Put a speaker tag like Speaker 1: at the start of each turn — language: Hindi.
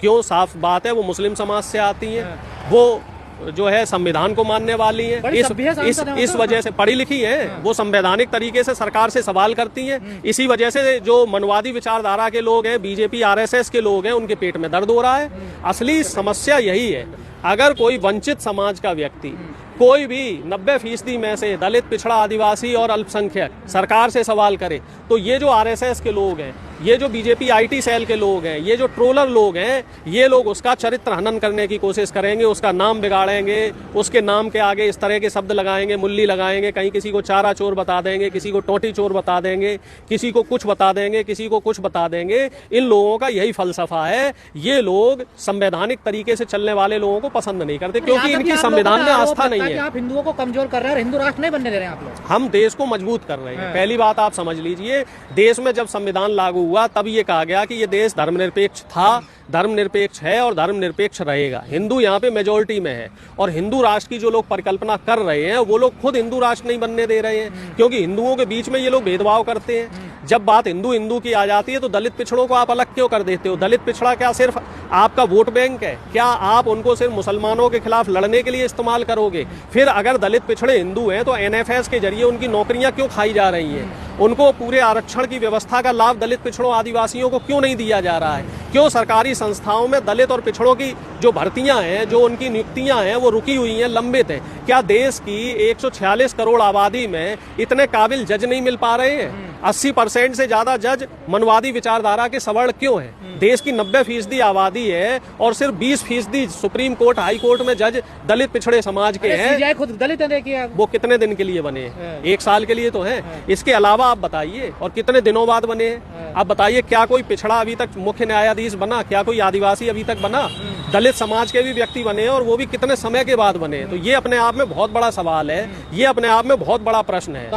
Speaker 1: क्यों? साफ बात है, वो मुस्लिम समाज से आती हैं, वो जो है संविधान को मानने वाली हैं, इस वजह से पढ़ी लिखी हैं, वो संवैधानिक तरीके से सरकार से सवाल करती हैं। इसी वजह से जो मनवादी विचारधारा के लोग हैं, बीजेपी आरएसएस के लोग हैं, उनके पेट में दर्द हो रहा है। असली समस्या यही है। अगर कोई वंचित समाज का व्यक्ति, कोई भी 90% में से दलित, पिछड़ा, आदिवासी और अल्पसंख्यक सरकार से सवाल करे, तो ये जो आरएसएस के लोग हैं, ये जो बीजेपी आईटी सेल के लोग हैं, ये जो ट्रोलर लोग हैं, ये लोग उसका चरित्र हनन करने की कोशिश करेंगे, उसका नाम बिगाड़ेंगे, उसके नाम के आगे इस तरह के शब्द लगाएंगे, मुल्ली लगाएंगे, कहीं किसी को चारा चोर बता देंगे, किसी को टोटी चोर बता देंगे, किसी को कुछ बता देंगे, किसी को कुछ बता देंगे। इन लोगों का यही फलसफा है। ये लोग संवैधानिक तरीके से चलने वाले लोगों को पसंद नहीं करते, क्योंकि इनकी संविधान में आस्था नहीं है।
Speaker 2: आप हिंदुओं को कमजोर कर रहे हैं, हिंदू राष्ट्र नहीं बनने दे रहे हैं आप लोग।
Speaker 1: हम देश को मजबूत कर रहे हैं। पहली बात आप समझ लीजिए, देश में जब संविधान लागू हुआ तब ये कहा गया कि ये देश धर्मनिरपेक्ष था, धर्मनिरपेक्ष है और धर्मनिरपेक्ष रहेगा। हिंदू यहाँ पे मेजोरिटी में है, और हिंदू राष्ट्र की जो लोग परिकल्पना कर रहे हैं, वो लोग खुद हिंदू राष्ट्र नहीं बनने दे रहे हैं, क्योंकि हिंदुओं के बीच में ये लोग भेदभाव करते हैं। जब बात हिंदू हिंदू की आ जाती है तो दलित पिछड़ों को आप अलग क्यों कर देते हो? दलित पिछड़ा क्या सिर्फ आपका वोट बैंक है? क्या आप उनको सिर्फ मुसलमानों के खिलाफ लड़ने के लिए इस्तेमाल करोगे? फिर अगर दलित पिछड़े हिंदू हैं तो एनएफएस के जरिए उनकी नौकरियां क्यों खाई जा रही हैं? उनको पूरे आरक्षण की व्यवस्था का लाभ दलित पिछड़ों आदिवासियों को क्यों नहीं दिया जा रहा है? क्यों सरकारी संस्थाओं में दलित और पिछड़ों की जो भर्तियां हैं, जो उनकी नियुक्तियां हैं, वो रुकी हुई हैं, लंबित है? क्या देश की 146 करोड़ आबादी में इतने काबिल जज नहीं मिल पा रहे हैं? 80% से ज्यादा जज मनवादी विचारधारा के सवर्ण क्यों हैं? देश की 90% आबादी है और सिर्फ 20% सुप्रीम कोर्ट, हाई कोर्ट में जज दलित पिछड़े समाज के हैं।
Speaker 2: खुद दलित है, देखिए
Speaker 1: वो कितने दिन के लिए बने? 1 साल के लिए तो है। इसके अलावा आप बताइए, और कितने दिनों बाद बने हैं? आप बताइए, क्या कोई पिछड़ा अभी तक मुख्य न्यायाधीश बना? क्या कोई आदिवासी अभी तक बना? दलित समाज के भी व्यक्ति बने, और वो भी कितने समय के बाद बने? तो ये अपने आप में बहुत बड़ा सवाल है, ये अपने आप में बहुत बड़ा प्रश्न है।